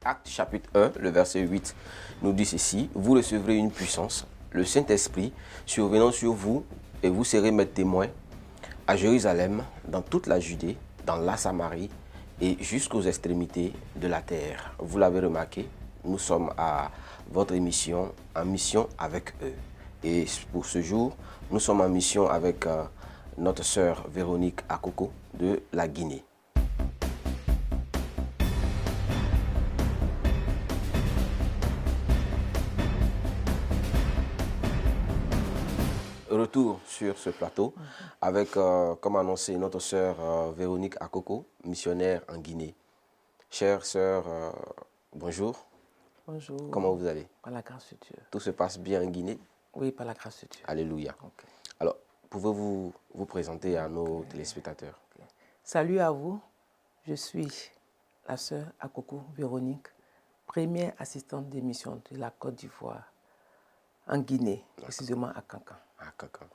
Actes chapitre 1, le verset 8 nous dit ceci: vous recevrez une puissance, le Saint-Esprit survenant sur vous, et vous serez mes témoins à Jérusalem, dans toute la Judée, dans la Samarie et jusqu'aux extrémités de la terre. Vous l'avez remarqué, nous sommes à votre émission, en mission avec eux. Et pour ce jour, nous sommes en mission avec notre sœur Véronique Akoko de la Guinée. Retour sur ce plateau avec, comme annoncé, notre sœur Véronique Akoko, missionnaire en Guinée. Chère sœur, bonjour. Bonjour. Comment vous allez? Par la grâce de Dieu. Tout se passe bien en Guinée? Oui, par la grâce de Dieu. Alléluia. Okay. Alors, pouvez-vous vous présenter à nos téléspectateurs? Okay. Salut à vous. Je suis la sœur Akoko Véronique, première assistante des missions de la Côte d'Ivoire en Guinée, précisément à Kankan. À Kankan.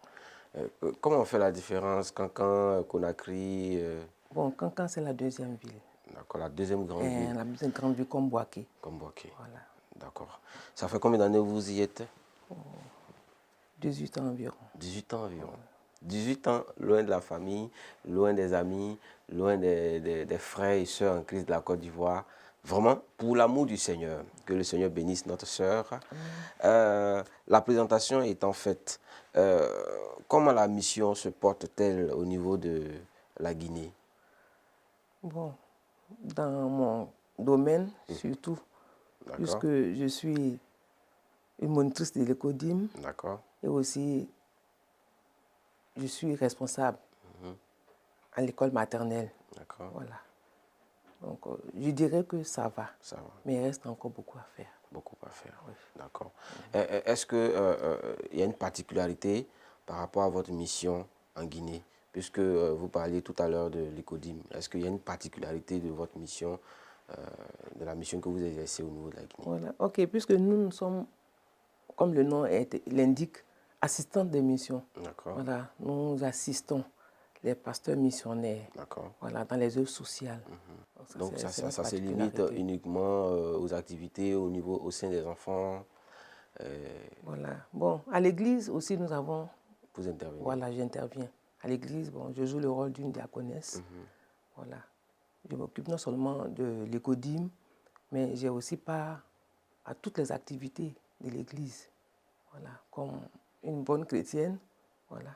Comment on fait la différence, Kankan, Conakry Bon, Kankan, c'est la deuxième ville. D'accord, la deuxième grande ville. La deuxième grande ville, comme Boaké. Comme Boaké. Voilà. D'accord. Ça fait combien d'années que vous y êtes? 18 ans environ. 18 ans environ. 18 ans, loin de la famille, loin des amis, loin des frères et sœurs en Christ de la Côte d'Ivoire. Vraiment, pour l'amour du Seigneur, que le Seigneur bénisse notre sœur. La présentation étant faite, comment la mission se porte-t-elle au niveau de la Guinée? Bon, dans mon domaine, surtout, puisque je suis une monitrice de l'ECODIM. D'accord. Et aussi, je suis responsable à l'école maternelle. D'accord. Voilà. Donc, je dirais que ça va. Ça va. Mais il reste encore beaucoup à faire. Beaucoup à faire. Oui. D'accord. Est-ce qu'il y a une particularité par rapport à votre mission en Guinée? Puisque vous parliez tout à l'heure de l'ECODIM. Est-ce qu'il y a une particularité de votre mission, de la mission que vous exercez au niveau de la Guinée? Voilà. OK, puisque nous sommes, comme le nom l'indique, assistants de mission. D'accord. Voilà. Nous assistons les pasteurs missionnaires. D'accord. Voilà, dans les œuvres sociales. Donc ça se limite uniquement aux activités au sein des enfants. Voilà. Bon, à l'église aussi, nous avons... Vous intervenez. Voilà, j'interviens. À l'église, bon, je joue le rôle d'une diaconesse. Voilà. Je m'occupe non seulement de l'ECODIM, mais j'ai aussi part à toutes les activités de l'église. Voilà, comme une bonne chrétienne. Voilà.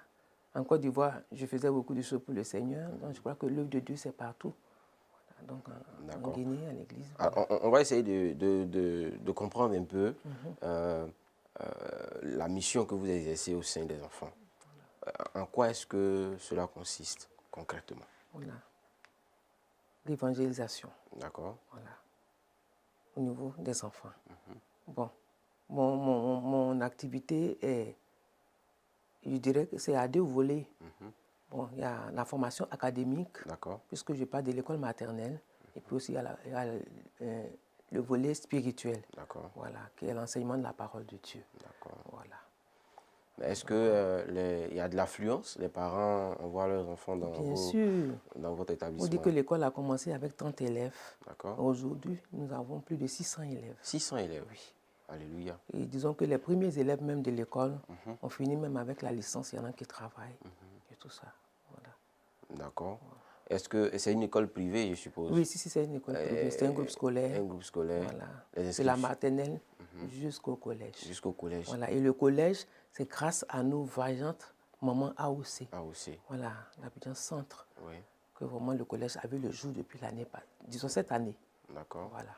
En Côte d'Ivoire, je faisais beaucoup de choses pour le Seigneur. Donc je crois que l'œuvre de Dieu, c'est partout. Voilà. Donc en Guinée, à l'église. Voilà. On va essayer de comprendre un peu la mission que vous exercez au sein des enfants. En quoi est-ce que cela consiste concrètement? Voilà. L'évangélisation. D'accord. Voilà. Au niveau des enfants. Bon, mon activité est, je dirais que c'est à deux volets. Bon, il y a la formation académique, puisque je parle de l'école maternelle, et puis aussi il y a le volet spirituel, voilà, qui est l'enseignement de la parole de Dieu. Voilà. Est-ce qu'il y a de l'affluence? Les parents envoient leurs enfants dans votre établissement? On dit que l'école a commencé avec 30 élèves. Aujourd'hui, nous avons plus de 600 élèves. 600 élèves? Oui. Alléluia. Et disons que les premiers élèves même de l'école ont fini même avec la licence. Il y en a qui travaillent et tout ça. Voilà. D'accord. Est-ce que c'est une école privée, je suppose? Oui, si c'est une école privée. C'est un groupe scolaire. Un groupe scolaire. Voilà. C'est la maternelle jusqu'au collège. Jusqu'au collège. Voilà. Et le collège, c'est grâce à nos voyantes mamans AOC. AOC. Voilà, l'Abidjan Centre. Oui. Que vraiment le collège a vu le jour depuis l'année, disons cette année. D'accord. Voilà.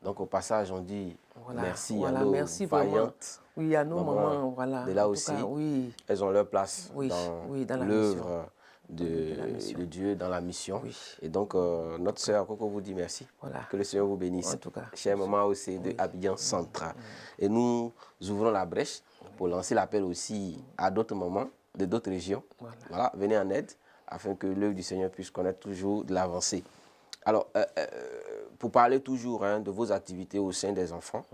Donc au passage, on dit merci à nos vaillantes, oui, à nos mamans, voilà. De là aussi, oui. Elles ont leur place dans l'œuvre de Dieu, dans la mission. Oui. Et donc, notre sœur Coco vous dit merci. Voilà. Que le Seigneur vous bénisse. En tout cas. Chère maman aussi de Abidjan Centre. Et nous ouvrons la brèche pour lancer l'appel aussi à d'autres mamans de d'autres régions. Voilà, venez en aide afin que l'œuvre du Seigneur puisse connaître toujours de l'avancée. Alors, pour parler toujours de vos activités au sein des enfants,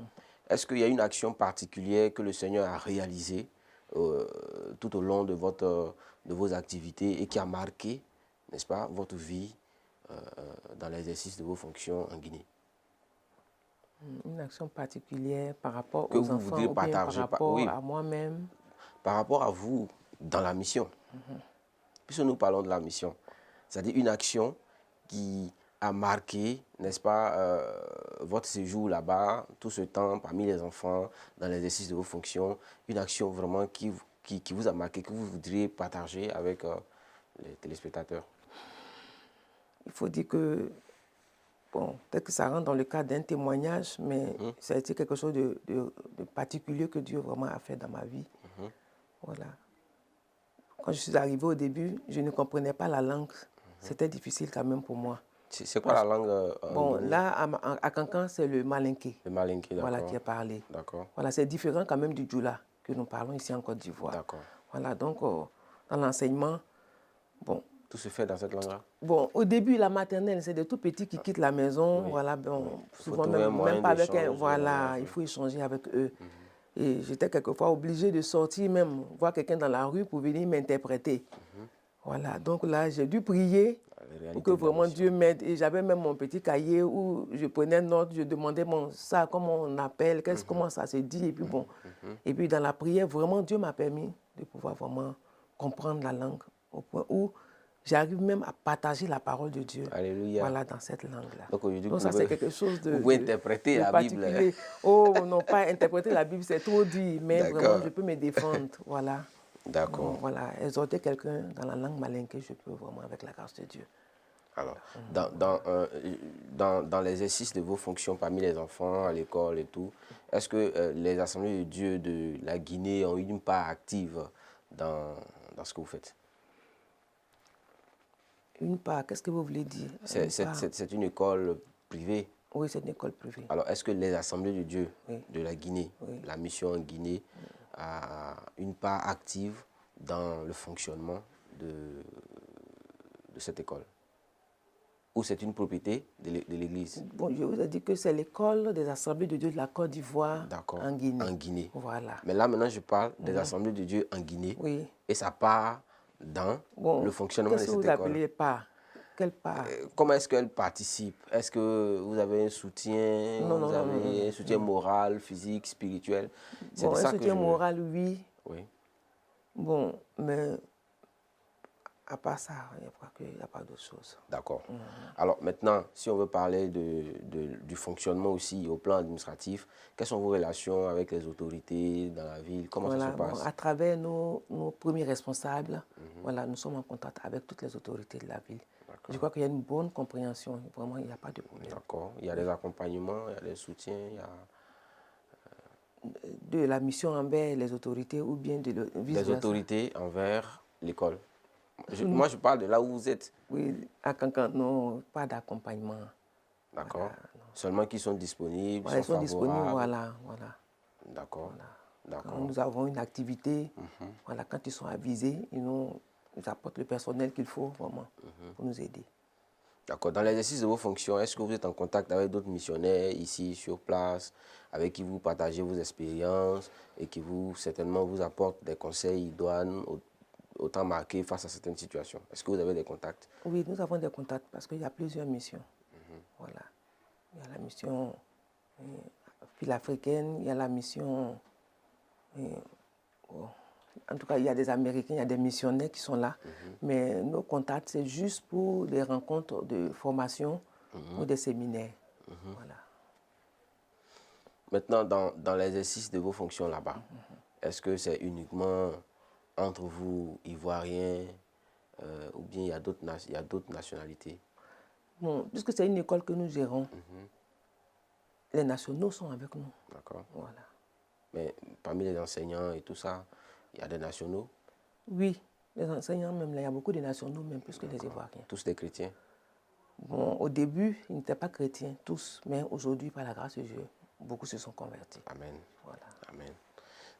est-ce qu'il y a une action particulière que le Seigneur a réalisée tout au long de vos activités et qui a marqué, n'est-ce pas, votre vie dans l'exercice de vos fonctions en Guinée? Une action particulière par rapport que aux vous enfants voudriez ou bien par partager, rapport oui, à moi-même. par rapport à vous dans la mission. Puisque nous parlons de la mission, c'est-à-dire une action qui a marqué, n'est-ce pas, votre séjour là-bas, tout ce temps parmi les enfants, dans l'exercice de vos fonctions, une action vraiment qui vous a marqué, que vous voudriez partager avec les téléspectateurs. Il faut dire que, bon, peut-être que ça rentre dans le cadre d'un témoignage, mais ça a été quelque chose de particulier que Dieu vraiment a fait dans ma vie. Voilà. Quand je suis arrivée au début, je ne comprenais pas la langue. C'était difficile quand même pour moi. C'est quoi la langue Bon, là, à Cancan, c'est le malinké. Le malinké, d'accord. Voilà, qui est parlé. D'accord. Voilà, c'est différent quand même du djoula que nous parlons ici en Côte d'Ivoire. D'accord. Voilà, donc, dans l'enseignement, bon. Tout se fait dans cette langue-là? Bon, au début, la maternelle, c'est des tout petits qui quittent la maison. Oui. Voilà, bon, souvent même pas avec un. Voilà, il faut échanger avec eux. Et j'étais quelquefois obligée de sortir même, voir quelqu'un dans la rue pour venir m'interpréter. Voilà, donc là, j'ai dû prier pour que vraiment Dieu m'aide. Et j'avais même mon petit cahier où je prenais note, je demandais ça, comment on appelle, comment ça se dit. Et puis bon, et puis dans la prière, vraiment, Dieu m'a permis de pouvoir vraiment comprendre la langue au point où j'arrive même à partager la parole de Dieu. Alléluia. Voilà, dans cette langue-là. Donc ça, c'est quelque chose de. Vous pouvez interpréter la Bible. Oh, non, pas interpréter la Bible, c'est trop dit, mais vraiment, je peux me défendre. Voilà. D'accord. Voilà, exhorter quelqu'un dans la langue malinké, je peux vraiment avec la grâce de Dieu. Alors, dans l'exercice de vos fonctions parmi les enfants, à l'école et tout, est-ce que les assemblées de Dieu de la Guinée ont eu une part active dans ce que vous faites? Une part, qu'est-ce que vous voulez dire? C'est une école privée. Oui, c'est une école privée. Alors, est-ce que les assemblées de Dieu de la Guinée, la mission en Guinée, a une part active dans le fonctionnement de cette école? Ou c'est une propriété de l'Église? Bon, je vous ai dit que c'est l'école des assemblées de Dieu de la Côte d'Ivoire en Guinée. En Guinée. Voilà. Mais là, maintenant, je parle des assemblées de Dieu en Guinée. Oui. Et ça part dans le fonctionnement de cette école. Qu'est-ce que vous appelez part? Quelle part? Comment est-ce qu'elle participe? Est-ce que vous avez un soutien? Non, vous avez un soutien moral, physique, spirituel? Bon, un soutien moral, oui. Oui. Bon, mais à part ça, je crois qu'il n'y a pas d'autre chose. D'accord. Alors maintenant, si on veut parler du fonctionnement aussi au plan administratif, quelles sont vos relations avec les autorités dans la ville? Comment ça se passe? Bon, à travers nos premiers responsables, voilà, nous sommes en contact avec toutes les autorités de la ville. Je crois qu'il y a une bonne compréhension. Vraiment, il n'y a pas de problème. D'accord. Il y a des accompagnements, il y a des soutiens, il y a... De la mission envers les autorités ou bien de les autorités envers l'école. Moi, je parle de là où vous êtes. Oui, à Cancan, non, pas d'accompagnement. D'accord. Voilà, seulement qu'ils sont disponibles, voilà, ils sont disponibles, voilà. D'accord. Quand nous avons une activité, voilà, quand ils sont avisés, ils apportent le personnel qu'il faut vraiment pour nous aider. D'accord. Dans l'exercice de vos fonctions, est-ce que vous êtes en contact avec d'autres missionnaires ici, sur place, avec qui vous partagez vos expériences et qui certainement vous apportent des conseils idoines au temps marqué face à certaines situations? Est-ce que vous avez des contacts? Oui, nous avons des contacts parce qu'il y a plusieurs missions. Voilà. Il y a la mission africaine, il y a la mission... en tout cas, il y a des Américains, il y a des missionnaires qui sont là. Mais nos contacts, c'est juste pour des rencontres de formation ou des séminaires. Voilà. Maintenant, dans l'exercice de vos fonctions là-bas, est-ce que c'est uniquement entre vous, Ivoiriens, ou bien il y a d'autres nationalités? Bon, puisque c'est une école que nous gérons, les nationaux sont avec nous. D'accord. Voilà. Mais parmi les enseignants et tout ça, il y a des nationaux? Oui, les enseignants même, là, il y a beaucoup de nationaux, même plus que les Ivoiriens. Tous des chrétiens? Bon, au début, ils n'étaient pas chrétiens, tous, mais aujourd'hui, par la grâce de Dieu, beaucoup se sont convertis. Amen. Voilà. Amen.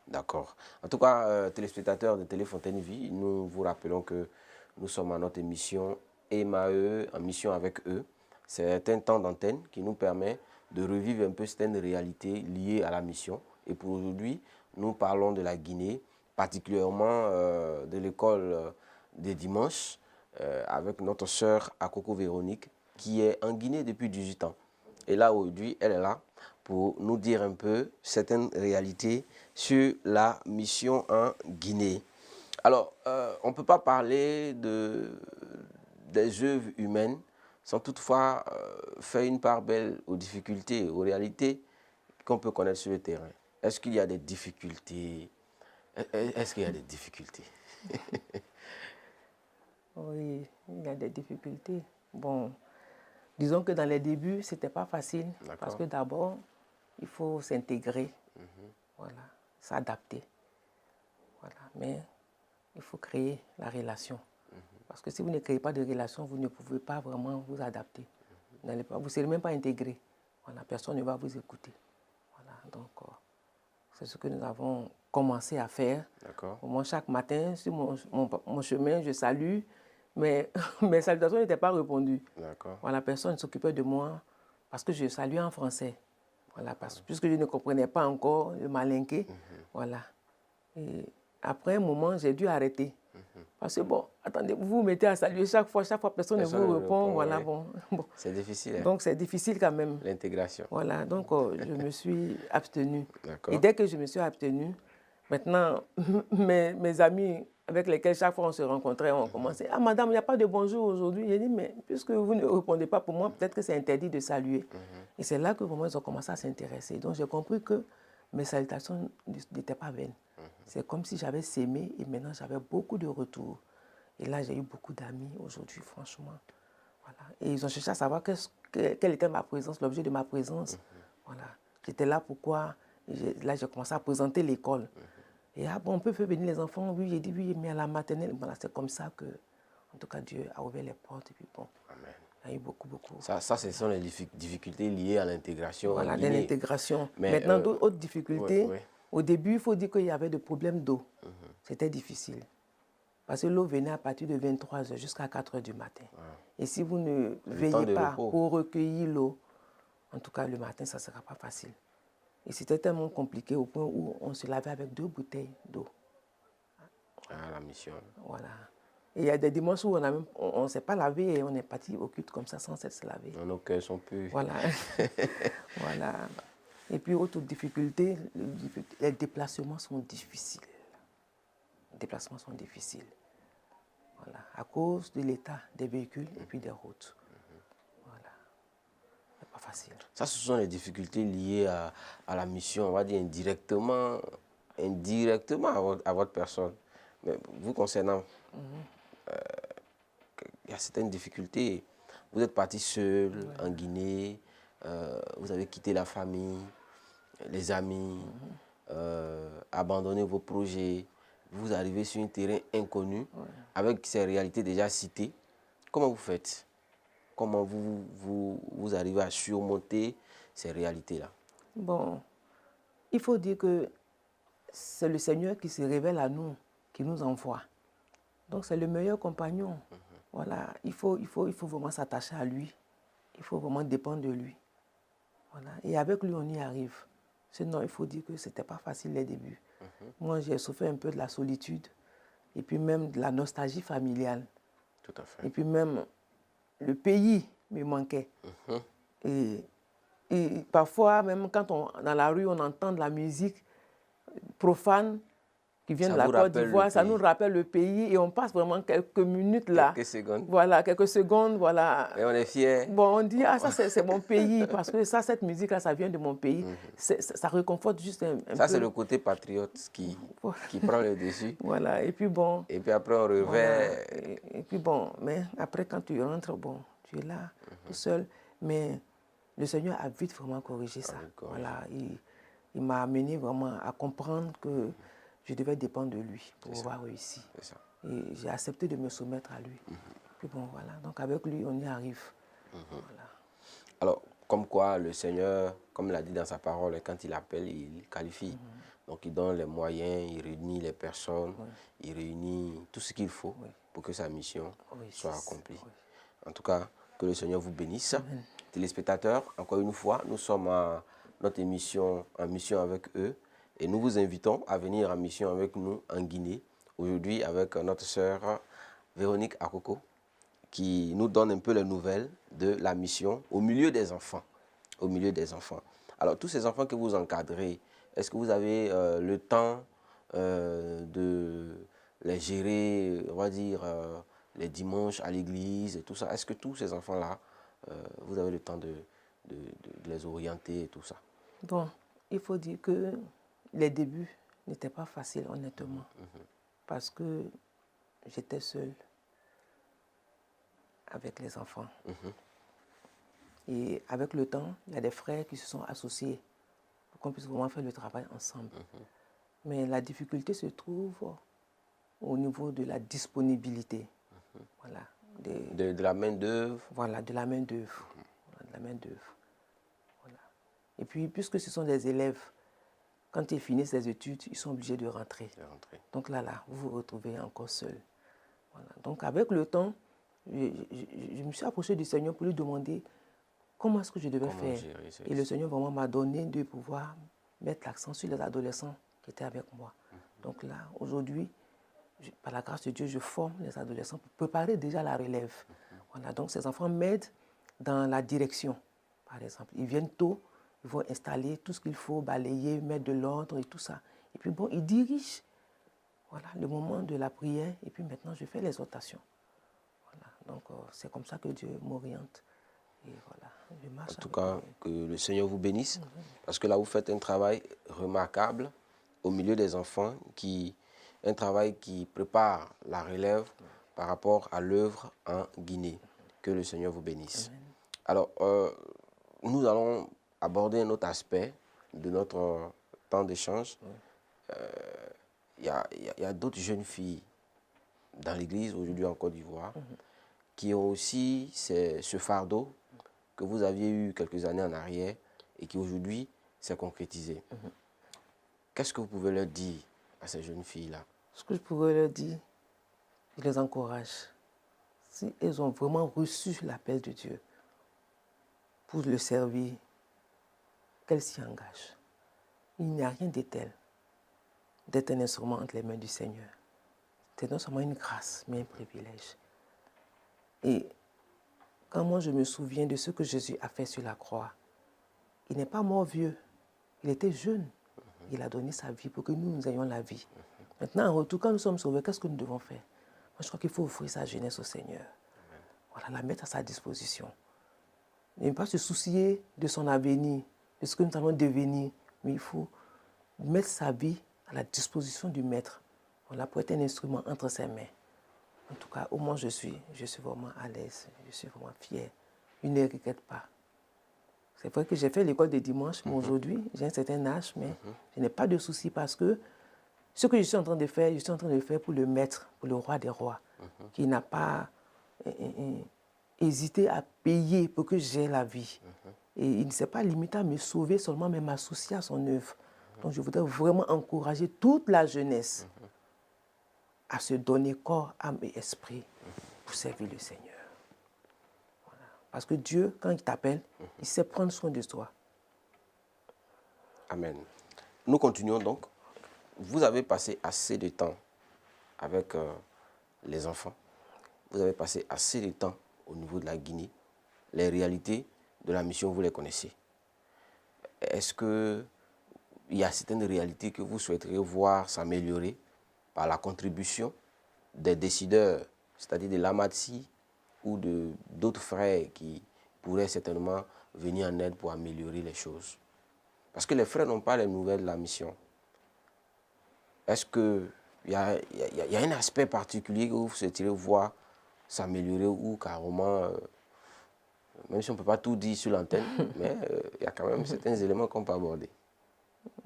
D'accord. En tout cas, téléspectateurs de Télé Fontaine Vie, nous vous rappelons que nous sommes à notre émission EMAE, en mission avec eux. C'est un temps d'antenne qui nous permet de revivre un peu certaines réalités liées à la mission. Et pour aujourd'hui, nous parlons de la Guinée, particulièrement de l'école des dimanches, avec notre sœur Akoko Véronique, qui est en Guinée depuis 18 ans. Et là, aujourd'hui, elle est là pour nous dire un peu certaines réalités sur la mission en Guinée. Alors, on ne peut pas parler des œuvres humaines sans toutefois faire une part belle aux difficultés, aux réalités qu'on peut connaître sur le terrain. Est-ce qu'il y a des difficultés? Est-ce qu'il y a des difficultés? Oui, il y a des difficultés. Bon, disons que dans les débuts, ce n'était pas facile. Parce que d'abord, il faut s'intégrer, voilà, s'adapter. Voilà. Mais il faut créer la relation. Parce que si vous ne créez pas de relation, vous ne pouvez pas vraiment vous adapter. Vous ne serez même pas intégré. Voilà, personne ne va vous écouter. Voilà, donc, c'est ce que nous avons commencé à faire. Moi, chaque matin, sur mon chemin, je salue, mais mes salutations n'étaient pas répondues. Voilà, personne ne s'occupait de moi parce que je saluais en français. Voilà, puisque je ne comprenais pas encore le malinké. Voilà. Et après un moment, j'ai dû arrêter. Parce que bon, attendez, vous vous mettez à saluer chaque fois personne ne vous répond. Voilà, bon. C'est difficile. Hein? Donc c'est difficile quand même. L'intégration. Voilà, donc je me suis abstenue. Et dès que je me suis abstenue, maintenant, mes amis avec lesquels chaque fois on se rencontrait, on commençait. Ah madame, il n'y a pas de bonjour aujourd'hui. J'ai dit, mais puisque vous ne répondez pas pour moi, peut-être que c'est interdit de saluer. Et c'est là que vraiment ils ont commencé à s'intéresser. Donc j'ai compris que mes salutations n'étaient pas vaines. C'est comme si j'avais sémé et maintenant j'avais beaucoup de retours. Et là, j'ai eu beaucoup d'amis aujourd'hui, franchement. Voilà. Et ils ont cherché à savoir quelle était ma présence, l'objet de ma présence. Voilà. J'étais là pourquoi. Là, j'ai commencé à présenter l'école. Et ah bon, on peut faire venir les enfants. Oui, j'ai dit oui, mais à la maternelle. Voilà, c'est comme ça que, en tout cas, Dieu a ouvert les portes. Et puis bon, Amen. Il y a eu beaucoup. Ça, ce sont les difficultés liées à l'intégration. Voilà, l'intégration. Maintenant, d'autres difficultés. Au début, il faut dire qu'il y avait des problèmes d'eau. C'était difficile. Parce que l'eau venait à partir de 23h jusqu'à 4h du matin. Et si vous ne veillez pas pour recueillir l'eau, en tout cas le matin, ça ne sera pas facile. Et c'était tellement compliqué au point où on se lavait avec 2 bouteilles d'eau. La mission. Voilà. Et il y a des dimanches où on ne s'est pas lavé et on est parti au culte comme ça sans se laver. Nos cœurs sont purs. Voilà. Voilà. Et puis, autre difficulté, les déplacements sont difficiles. Les déplacements sont difficiles. Voilà. À cause de l'état des véhicules et puis des routes. Voilà. C'est pas facile. Ça, ce sont les difficultés liées à la mission, on va dire indirectement à votre personne. Mais vous concernant, il y a certaines difficultés. Vous êtes parti seul en Guinée, vous avez quitté la famille, les amis, abandonné vos projets, vous arrivez sur un terrain inconnu, avec ces réalités déjà citées. Comment vous faites? Comment vous arrivez à surmonter ces réalités-là? Bon, il faut dire que c'est le Seigneur qui se révèle à nous, qui nous envoie. Donc c'est le meilleur compagnon. Voilà, il faut vraiment s'attacher à lui. Il faut vraiment dépendre de lui. Voilà. Et avec lui, on y arrive. Sinon, il faut dire que ce n'était pas facile les débuts. Moi, j'ai souffert un peu de la solitude et puis même de la nostalgie familiale. Tout à fait. Et puis même, le pays me manquait. Et parfois, même quand dans la rue, on entend de la musique profane qui vient de la Côte d'Ivoire, ça nous rappelle le pays et on passe vraiment quelques minutes là. Quelques secondes. Voilà, quelques secondes, voilà. Et on est fiers. Bon, on dit, ah ça c'est mon pays, parce que ça, cette musique-là, ça vient de mon pays. Ça réconforte juste un peu. Ça, c'est le côté patriote qui prend le dessus. Voilà, et puis bon. Et puis après, on revient. Voilà. Et puis bon, mais après, quand tu rentres, bon, tu es là, tout seul. Mais le Seigneur a vite vraiment corrigé ça. Voilà, il m'a amené vraiment à comprendre que je devais dépendre de lui pour pouvoir réussir. Et j'ai accepté de me soumettre à lui. Puis bon, voilà. Donc avec lui, on y arrive. Voilà. Alors, comme quoi le Seigneur, comme l'a dit dans sa parole, quand il appelle, il qualifie. Donc il donne les moyens, il réunit les personnes, il réunit tout ce qu'il faut pour que sa mission soit accomplie. En tout cas, que le Seigneur vous bénisse. Téléspectateurs, encore une fois, nous sommes à notre émission en mission avec eux. Et nous vous invitons à venir en mission avec nous en Guinée, aujourd'hui avec notre sœur Véronique Akoko, qui nous donne un peu les nouvelles de la mission au milieu des enfants. au milieu des enfants. Alors, tous ces enfants que vous encadrez, est-ce que vous avez le temps de les gérer, on va dire, les dimanches à l'église et tout ça? Est-ce que tous ces enfants-là, vous avez le temps de les orienter et tout ça? Bon, il faut dire que les débuts n'étaient pas faciles, honnêtement, parce que j'étais seule avec les enfants. Et avec le temps, il y a des frères qui se sont associés pour qu'on puisse vraiment faire le travail ensemble. Mais la difficulté se trouve au niveau de la disponibilité. Voilà, de la main-d'œuvre. Voilà, de la main-d'œuvre. De la main-d'œuvre. Voilà. Et puis, puisque ce sont des élèves, quand ils finissent les études, ils sont obligés de rentrer. Donc là, vous vous retrouvez encore seul. Voilà. Donc avec le temps, je me suis approché du Seigneur pour lui demander comment est-ce que je devais faire. Et le Seigneur vraiment m'a donné de pouvoir mettre l'accent sur les adolescents qui étaient avec moi. Donc là, aujourd'hui, par la grâce de Dieu, je forme les adolescents pour préparer déjà la relève. Voilà, donc ces enfants m'aident dans la direction, par exemple. Ils viennent tôt, ils vont installer tout ce qu'il faut, balayer, mettre de l'ordre et tout ça. Et puis bon, ils dirigent, voilà, le moment de la prière. Et puis maintenant, je fais l'exhortation. Voilà, donc c'est comme ça que Dieu m'oriente. Et voilà, je marche. En tout cas, que le Seigneur vous bénisse, parce que là, vous faites un travail remarquable au milieu des enfants, un travail qui prépare la relève par rapport à l'œuvre en Guinée. Que le Seigneur vous bénisse. Amen. Alors, nous allons aborder un autre aspect de notre temps d'échange. Il y a d'autres jeunes filles dans l'église, aujourd'hui en Côte d'Ivoire, qui ont aussi ce fardeau que vous aviez eu quelques années en arrière et qui aujourd'hui s'est concrétisé. Qu'est-ce que vous pouvez leur dire à ces jeunes filles-là? Ce que je pourrais leur dire, je les encourage. Si elles ont vraiment reçu l'appel de Dieu pour le servir, qu'elles s'y engagent. Il n'y a rien de tel d'être un instrument entre les mains du Seigneur. C'est non seulement une grâce, mais un privilège. Et quand moi je me souviens de ce que Jésus a fait sur la croix, il n'est pas mort vieux, il était jeune. Il a donné sa vie pour que nous ayons la vie. Maintenant, en retour, quand nous sommes sauvés, qu'est-ce que nous devons faire? Moi, je crois qu'il faut offrir sa jeunesse au Seigneur. Voilà, la mettre à sa disposition. Et ne pas se soucier de son avenir, de ce que nous allons devenir, mais il faut mettre sa vie à la disposition du Maître. Voilà, pour être un instrument entre ses mains. En tout cas, au moins je suis vraiment à l'aise, je suis vraiment fier. Je ne regrette pas. C'est vrai que j'ai fait l'école de dimanche, mais aujourd'hui, j'ai un certain âge, mais je n'ai pas de souci parce que ce que je suis en train de faire, je suis en train de le faire pour le Maître, pour le Roi des Rois, qui n'a pas hésité à payer pour que j'aie la vie. Et il ne s'est pas limité à me sauver seulement, mais m'associer à son œuvre. Donc je voudrais vraiment encourager toute la jeunesse à se donner corps, âme et esprit pour servir le Seigneur. Voilà. Parce que Dieu, quand il t'appelle, il sait prendre soin de toi. Amen. Nous continuons donc. Vous avez passé assez de temps avec les enfants. Vous avez passé assez de temps au niveau de la Guinée. Les réalités de la mission, vous les connaissez. Est-ce qu'il y a certaines réalités que vous souhaiteriez voir s'améliorer par la contribution des décideurs, c'est-à-dire de l'Amadsi ou d'autres frères qui pourraient certainement venir en aide pour améliorer les choses? Parce que les frères n'ont pas les nouvelles de la mission. Est-ce qu'il y a un aspect particulier que vous souhaiteriez voir s'améliorer ou carrément, même si on ne peut pas tout dire sur l'antenne, mais il y a quand même certains éléments qu'on peut aborder.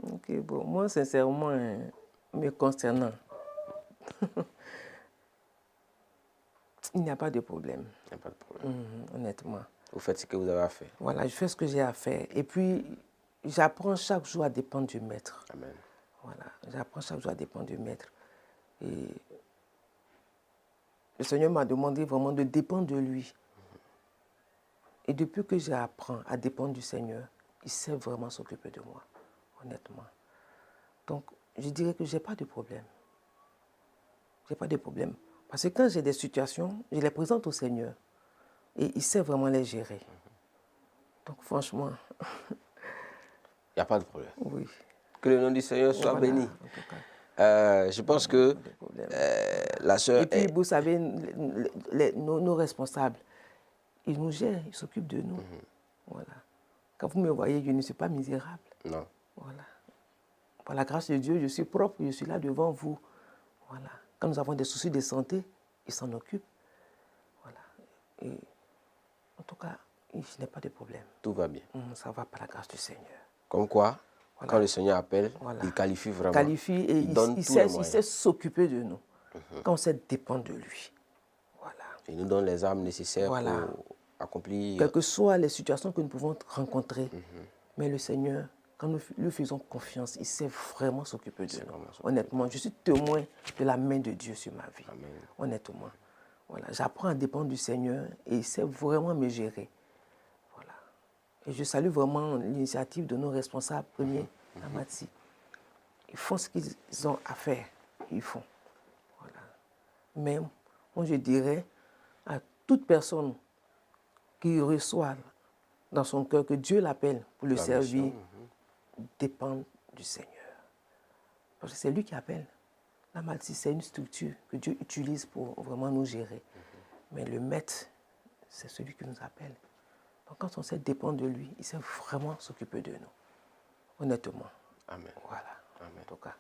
Ok, bon, moi sincèrement, me concernant, il n'y a pas de problème. Il n'y a pas de problème. Honnêtement. Vous faites ce que vous avez à faire. Voilà, je fais ce que j'ai à faire. Et puis, j'apprends chaque jour à dépendre du Maître. Amen. Voilà, j'apprends chaque jour à dépendre du Maître. Et le Seigneur m'a demandé vraiment de dépendre de lui. Et depuis que j'apprends à dépendre du Seigneur, il sait vraiment s'occuper de moi, honnêtement. Donc, je dirais que je n'ai pas de problème. Je n'ai pas de problème. Parce que quand j'ai des situations, je les présente au Seigneur. Et il sait vraiment les gérer. Donc franchement, Il n'y a pas de problème. Oui. Que le nom du Seigneur soit Voilà, béni. en tout cas. Je pense que Pas de problème. la sœur Et puis, est... vous savez, nos responsables, ils nous gèrent, ils s'occupent de nous. Voilà. Quand vous me voyez, je ne suis pas misérable. Non. Voilà. Par la grâce de Dieu, je suis propre, je suis là devant vous. Voilà. Quand nous avons des soucis de santé, ils s'en occupent. Voilà. Et en tout cas, je n'ai pas de problème. Tout va bien. Ça va par la grâce du Seigneur. Comme quoi, Voilà. quand le Seigneur appelle, Voilà. il qualifie vraiment. Qualifie et il donne tous les moyens. il sait s'occuper de nous. Quand on sait dépendre de lui. Voilà. Il nous donne les armes nécessaires Voilà. pour accomplir... Quelles que soient les situations que nous pouvons rencontrer, mais le Seigneur, quand nous lui faisons confiance, il sait vraiment s'occuper de nous. Honnêtement, je suis témoin de la main de Dieu sur ma vie. Amen. Honnêtement. Voilà. J'apprends à dépendre du Seigneur et il sait vraiment me gérer. Voilà. Et je salue vraiment l'initiative de nos responsables premiers à Matsi. Ils font ce qu'ils ont à faire. Ils font. Voilà. Mais moi, je dirais à toute personne qui reçoit dans son cœur que Dieu l'appelle pour le servir, dépend du Seigneur. Parce que c'est lui qui appelle. La Matsi, c'est une structure que Dieu utilise pour vraiment nous gérer. Mais le maître, c'est celui qui nous appelle. Donc quand on sait dépendre de lui, il sait vraiment s'occuper de nous. Honnêtement. Amen. Voilà. Amen. En tout cas.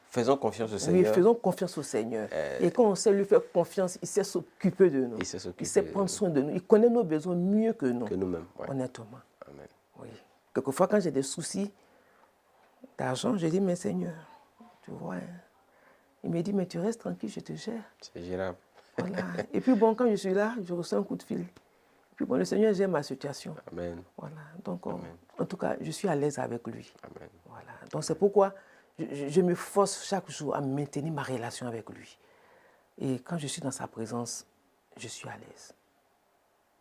Faisons confiance au Seigneur. Oui, faisons confiance au Seigneur. Et quand on sait lui faire confiance, il sait s'occuper de nous. Il sait prendre soin de nous. Il connaît nos besoins mieux que nous. Que nous-mêmes. Ouais. Honnêtement. Amen. Oui. Quelquefois, quand j'ai des soucis d'argent, je dis, mais Seigneur, tu vois, il me dit, mais tu restes tranquille, je te gère. C'est gérable. Voilà. Et puis bon, quand je suis là, je reçois un coup de fil. Et puis bon, le Seigneur gère ma situation. Amen. Voilà. Donc, en tout cas, je suis à l'aise avec lui. Amen. Voilà. Donc c'est pourquoi je me force chaque jour à maintenir ma relation avec lui. Et quand je suis dans sa présence, je suis à l'aise.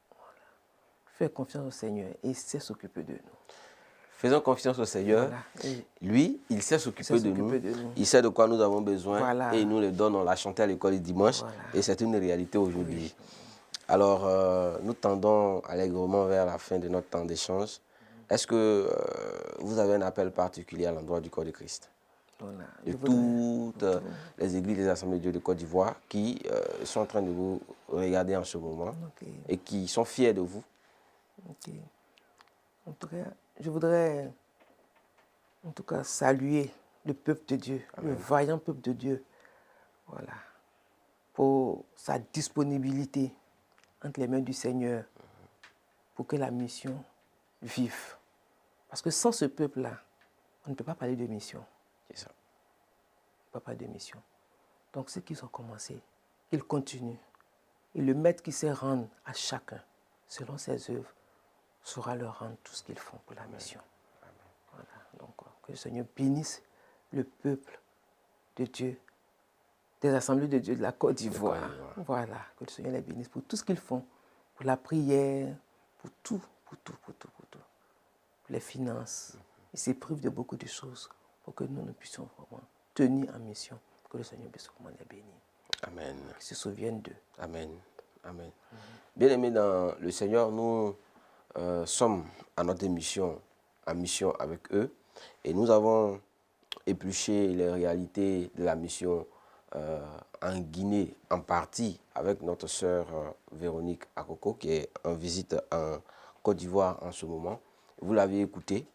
Voilà. Fais confiance au Seigneur et il sait s'occuper de nous. Faisons confiance au Seigneur. Voilà. Lui, il sait s'occuper de nous. Il sait de quoi nous avons besoin. Voilà. Et il nous le donne. On l'a chanté à l'école le dimanche. Voilà. Et c'est une réalité aujourd'hui. Oui. Alors, nous tendons allègrement vers la fin de notre temps d'échange. Est-ce que vous avez un appel particulier à l'endroit du corps de Christ? Voilà. De toutes les églises des Assemblées de Dieu de Côte d'Ivoire qui sont en train de vous regarder en ce moment et qui sont fiers de vous. Ok. En tout cas, je voudrais en tout cas saluer le peuple de Dieu, le vaillant peuple de Dieu, voilà, pour sa disponibilité entre les mains du Seigneur pour que la mission vive. Parce que sans ce peuple-là, on ne peut pas parler de mission. C'est ça. On ne peut pas parler de mission. Donc ceux qui ont commencé, qu'ils continuent. Et le maître qui sait rendre à chacun, selon ses œuvres, saura leur rendre tout ce qu'ils font pour la mission. Voilà. Donc que le Seigneur bénisse le peuple de Dieu, des assemblées de Dieu de la Côte d'Ivoire. Voilà, que le Seigneur les bénisse pour tout ce qu'ils font, pour la prière, pour tout. Pour les finances. Ils s'éprivent de beaucoup de choses pour que nous puissions vraiment tenir en mission, que le Seigneur puisse vraiment les bénir. Amen. Qu'ils se souviennent d'eux. Amen. Amen. Bien-aimés dans le Seigneur, nous sommes à notre mission, en mission avec eux, et nous avons épluché les réalités de la mission en Guinée, en partie avec notre sœur Véronique Akoko, qui est en visite en Côte d'Ivoire en ce moment. Vous l'avez écouté.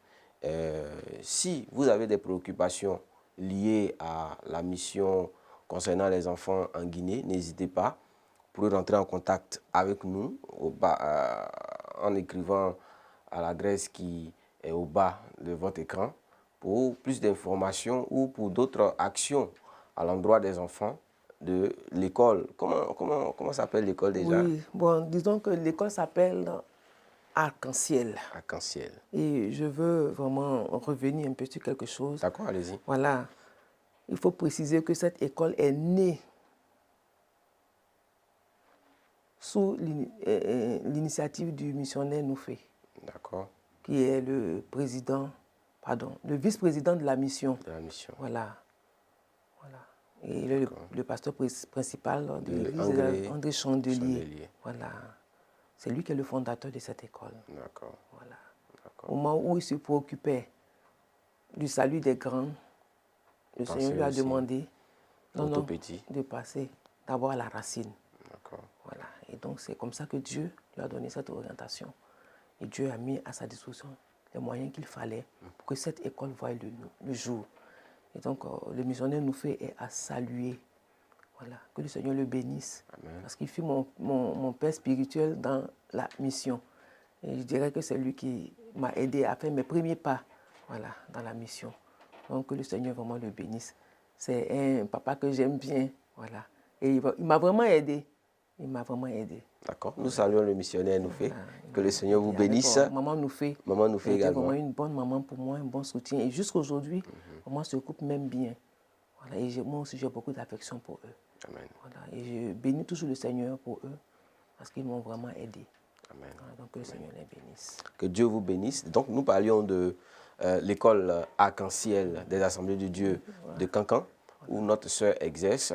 Si vous avez des préoccupations liées à la mission concernant les enfants en Guinée, n'hésitez pas. Vous pouvez rentrer en contact avec nous en écrivant à l'adresse qui est au bas de votre écran pour plus d'informations ou pour d'autres actions à l'endroit des enfants de l'école. Comment s'appelle l'école déjà? Oui, bon, disons que l'école s'appelle Arc-en-Ciel. Arc-en-Ciel. Et je veux vraiment revenir un peu sur quelque chose. D'accord, allez-y. Voilà. Il faut préciser que cette école est née sous l'initiative du missionnaire Noufé. D'accord. Qui est le vice-président de la mission. De la mission. Voilà. Et le pasteur principal de l'église, André Chandelier. Voilà. C'est lui qui est le fondateur de cette école. D'accord. Voilà. Au moment où il se préoccupait du salut des grands, le Seigneur lui a demandé de passer d'abord à la racine. Voilà. Et donc c'est comme ça que Dieu lui a donné cette orientation. Et Dieu a mis à sa disposition les moyens qu'il fallait pour que cette école voie le jour. Et donc le missionnaire nous fait à saluer. Voilà. Que le Seigneur le bénisse. Amen. Parce qu'il fut mon père spirituel dans la mission. Et je dirais que c'est lui qui m'a aidé à faire mes premiers pas, voilà, dans la mission. Donc que le Seigneur vraiment le bénisse. C'est un papa que j'aime bien. Voilà. Et il m'a vraiment aidé. Il m'a vraiment aidé. D'accord. Nous saluons le missionnaire Noufé. Que le Seigneur vous bénisse. Maman Noufé. Maman Noufé également. Vraiment une bonne maman pour moi, un bon soutien. Et jusqu'à aujourd'hui, maman se coupe même bien. Voilà. Et moi aussi, j'ai beaucoup d'affection pour eux. Amen. Voilà. Et je bénis toujours le Seigneur pour eux parce qu'ils m'ont vraiment aidé. Amen. Voilà. Donc que le Seigneur les bénisse. Que Dieu vous bénisse. Donc nous parlions de l'école Arc-en-Ciel des Assemblées de Dieu de Cancan, où notre sœur exerce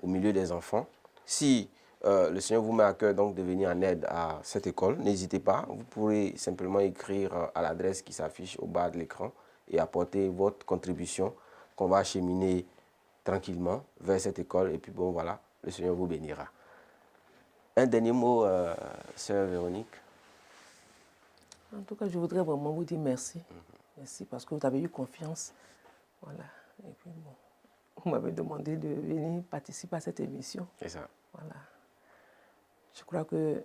au milieu des enfants. Si le Seigneur vous met à cœur donc de venir en aide à cette école, n'hésitez pas. Vous pourrez simplement écrire à l'adresse qui s'affiche au bas de l'écran et apporter votre contribution qu'on va acheminer tranquillement vers cette école. Et puis bon, voilà, le Seigneur vous bénira. Un dernier mot, sœur Véronique. En tout cas, je voudrais vraiment vous dire merci. Merci parce que vous avez eu confiance. Voilà. Et puis bon, vous m'avez demandé de venir participer à cette émission. C'est ça. Voilà. Je crois que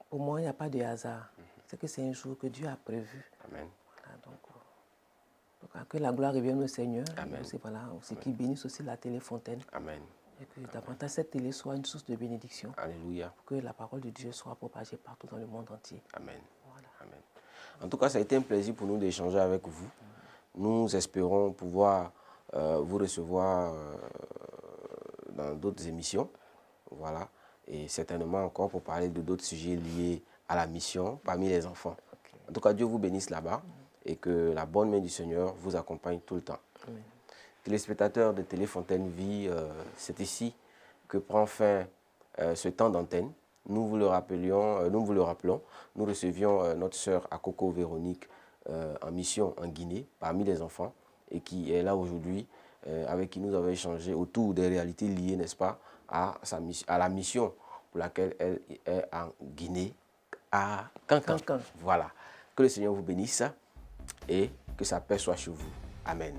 pour moi, il n'y a pas de hasard. C'est que c'est un jour que Dieu a prévu. Amen. Voilà, donc, que la gloire revienne au Seigneur. Amen. Aussi, voilà, aussi qu'il bénisse aussi la télé Fontaine. Amen. Et que davantage cette télé soit une source de bénédiction. Alléluia. Pour que la parole de Dieu soit propagée partout dans le monde entier. Amen. Voilà. Amen. En tout cas, ça a été un plaisir pour nous d'échanger avec vous. Nous espérons pouvoir vous recevoir dans d'autres émissions. Voilà. Et certainement encore pour parler de d'autres sujets liés à la mission parmi les enfants. Okay. En tout cas, Dieu vous bénisse là-bas et que la bonne main du Seigneur vous accompagne tout le temps. Amen. Téléspectateurs de Télé Fontaine Vie, c'est ici que prend fin ce temps d'antenne. Nous vous le rappelons, nous recevions notre sœur Akoko Véronique en mission en Guinée parmi les enfants et qui est là aujourd'hui, avec qui nous avons échangé autour des réalités liées, n'est-ce pas, à la mission pour laquelle elle est en Guinée, à Cancan. Voilà. Que le Seigneur vous bénisse et que sa paix soit sur vous. Amen.